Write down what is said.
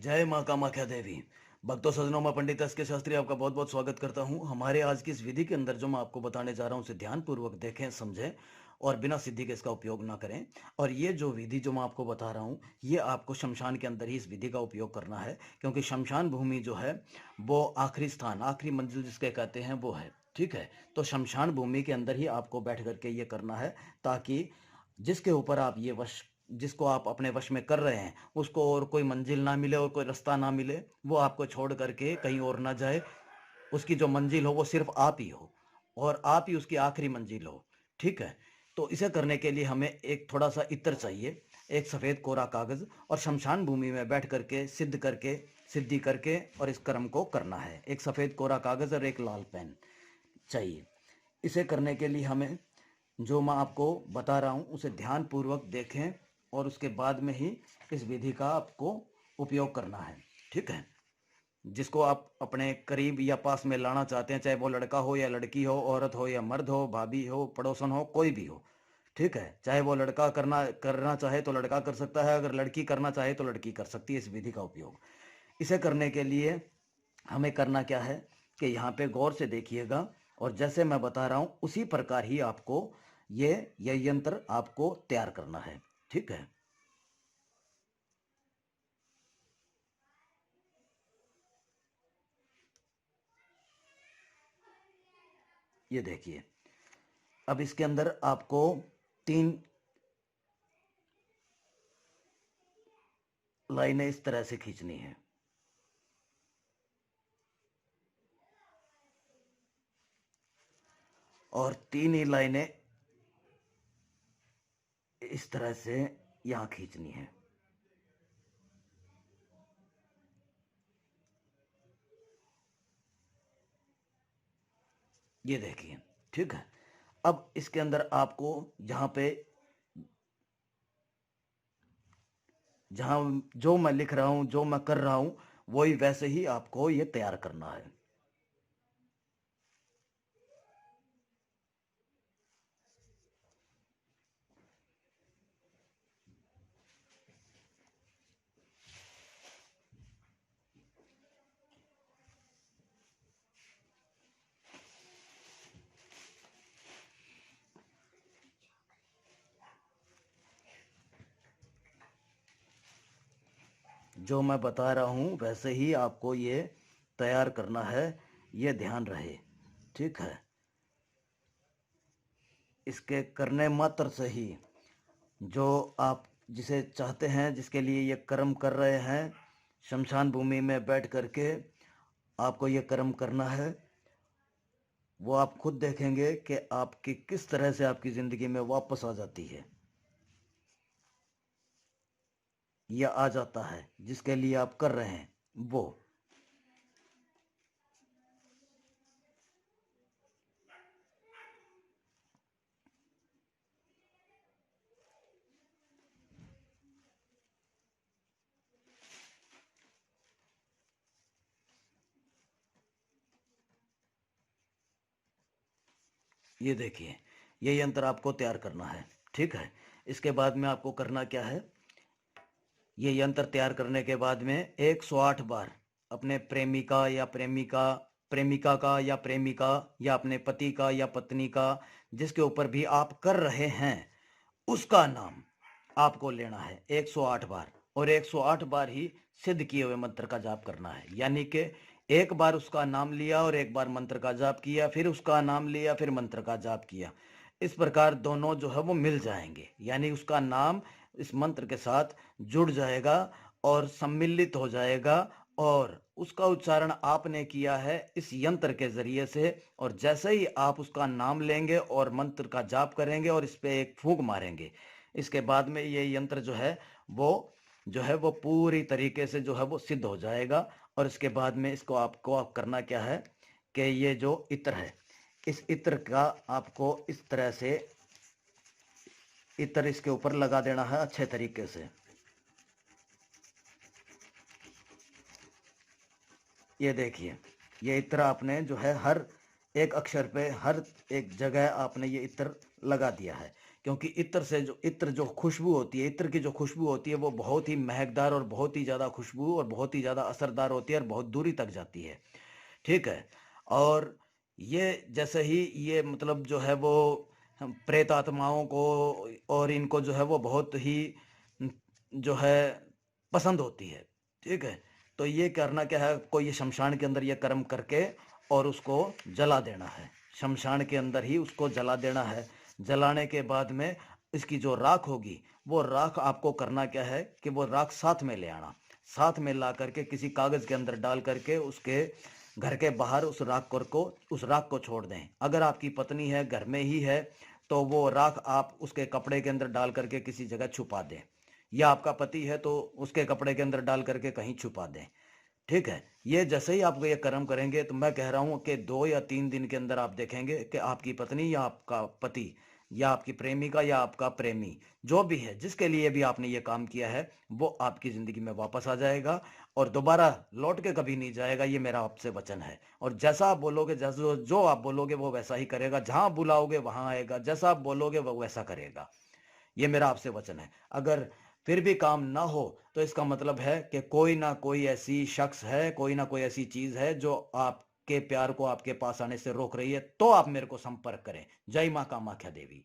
जय माँ कामाख्या देवी। भक्तों सज्जनों, मैं पंडित एस के शास्त्री आपका बहुत बहुत स्वागत करता हूँ। हमारे आज की इस विधि के अंदर जो मैं आपको बताने जा रहा हूँ उसे ध्यानपूर्वक देखें, समझें और बिना सिद्धि के इसका उपयोग ना करें। और ये जो विधि जो मैं आपको बता रहा हूँ, ये आपको शमशान के अंदर ही इस विधि का उपयोग करना है, क्योंकि शमशान भूमि जो है वो आखिरी स्थान, आखिरी मंजिल जिसके कहते हैं वो है। ठीक है, तो शमशान भूमि के अंदर ही आपको बैठ करके ये करना है, ताकि जिसके ऊपर आप ये वश जिसको आप अपने वश में कर रहे हैं उसको और कोई मंजिल ना मिले और कोई रास्ता ना मिले, वो आपको छोड़ करके कहीं और ना जाए। उसकी जो मंजिल हो वो सिर्फ आप ही हो और आप ही उसकी आखिरी मंजिल हो। ठीक है, तो इसे करने के लिए हमें एक थोड़ा सा इत्र चाहिए, एक सफ़ेद कोरा कागज़, और शमशान भूमि में बैठ करके सिद्धि करके और इस कर्म को करना है। एक सफ़ेद कोरा कागज़ और एक लाल पेन चाहिए। इसे करने के लिए हमें जो मैं आपको बता रहा हूँ उसे ध्यानपूर्वक देखें और उसके बाद में ही इस विधि का आपको उपयोग करना है। ठीक है, जिसको आप अपने करीब या पास में लाना चाहते हैं, चाहे वो लड़का हो या लड़की हो, औरत हो या मर्द हो, भाभी हो, पड़ोसन हो, कोई भी हो। ठीक है, चाहे वो लड़का करना करना चाहे तो लड़का कर सकता है, अगर लड़की करना चाहे तो लड़की कर सकती है इस विधि का उपयोग। इसे करने के लिए हमें करना क्या है कि यहाँ पे गौर से देखिएगा और जैसे मैं बता रहा हूँ उसी प्रकार ही आपको ये यंत्र आपको तैयार करना है। ठीक है, ये देखिए। अब इसके अंदर आपको 3 लाइनें इस तरह से खींचनी है और 3 ही लाइनें इस तरह से यहाँ खींचनी है। ये देखिए। ठीक है, अब इसके अंदर आपको जहाँ पे जहाँ जो मैं लिख रहा हूँ, जो मैं कर रहा हूँ, वही वैसे ही आपको ये तैयार करना है। जो मैं बता रहा हूँ वैसे ही आपको ये तैयार करना है, ये ध्यान रहे। ठीक है, इसके करने मात्र से ही जो आप जिसे चाहते हैं, जिसके लिए ये कर्म कर रहे हैं, शमशान भूमि में बैठ करके आपको ये कर्म करना है, वो आप खुद देखेंगे कि आपकी किस तरह से आपकी ज़िंदगी में वापस आ जाती है या आ जाता है, जिसके लिए आप कर रहे हैं वो। ये देखिए, ये यंत्र आपको तैयार करना है। ठीक है, इसके बाद में आपको करना क्या है, ये यंत्र तैयार करने के बाद में 108 बार अपने प्रेमिका या प्रेमिका का या प्रेमिका या अपने पति का या पत्नी का, जिसके ऊपर भी आप कर रहे हैं, उसका नाम आपको लेना है 108 बार, और 108 बार ही सिद्ध किए हुए मंत्र का जाप करना है। यानी कि एक बार उसका नाम लिया और एक बार मंत्र का जाप किया, फिर उसका नाम लिया, फिर मंत्र का जाप किया। इस प्रकार दोनों जो है वो मिल जाएंगे, यानी उसका नाम इस मंत्र के साथ जुड़ जाएगा और सम्मिलित हो जाएगा, और उसका उच्चारण आपने किया है इस यंत्र के जरिए से। और जैसे ही आप उसका नाम लेंगे और मंत्र का जाप करेंगे और इस पे एक फूंक मारेंगे, इसके बाद में ये यंत्र जो है वो पूरी तरीके से जो है वो सिद्ध हो जाएगा। और इसके बाद में इसको आपको आप करना क्या है कि ये जो इत्र है, इस इत्र का आपको इस तरह से इत्र इसके ऊपर लगा देना है अच्छे तरीके से। ये देखिए, ये इत्र आपने जो है हर एक अक्षर पे हर एक जगह आपने ये इत्र लगा दिया है, क्योंकि इत्र जो खुशबू होती है, इत्र की जो खुशबू होती है वो बहुत ही महकदार और बहुत ही ज़्यादा खुशबू और बहुत ही ज़्यादा असरदार होती है और बहुत दूरी तक जाती है। ठीक है? और ये जैसे ही ये मतलब जो है वो हम प्रेत आत्माओं को और इनको जो है वो बहुत ही उम, जो है पसंद होती है। ठीक है? तो ये करना क्या है, आपको ये शमशान के अंदर ये कर्म करके और उसको जला देना है। शमशान के अंदर ही उसको जला देना है। जलाने के बाद में इसकी जो राख होगी, वो राख आपको करना क्या है कि वो राख साथ में ले आना। साथ में ला करके किसी कागज़ के अंदर डाल करके उसके घर के बाहर उस राख को छोड़ दें। अगर आपकी पत्नी है, घर में ही है, तो वो राख आप उसके कपड़े के अंदर डाल करके किसी जगह छुपा दें। या आपका पति है तो उसके कपड़े के अंदर डाल करके कहीं छुपा दें। ठीक है? ये जैसे ही आप ये कर्म करेंगे तो मैं कह रहा हूँ कि 2 या 3 दिन के अंदर आप देखेंगे कि आपकी पत्नी या आपका पति या आपकी प्रेमिका या आपका प्रेमी, जो भी है, जिसके लिए भी आपने ये काम किया है, वो आपकी ज़िंदगी में वापस आ जाएगा और दोबारा लौट के कभी नहीं जाएगा, ये मेरा आपसे वचन है। और जैसा आप बोलोगे, जैसा जो जो आप बोलोगे वो वैसा ही करेगा, जहाँ बुलाओगे वहाँ आएगा, जैसा आप बोलोगे वो वैसा करेगा। ये मेरा आपसे वचन है। अगर फिर भी काम ना हो तो इसका मतलब है कि कोई ना कोई ऐसी शख्स है, कोई ना कोई ऐसी चीज़ है जो आपके प्यार को आपके पास आने से रोक रही है, तो आप मेरे को संपर्क करें। जय माँ कामाख्या देवी।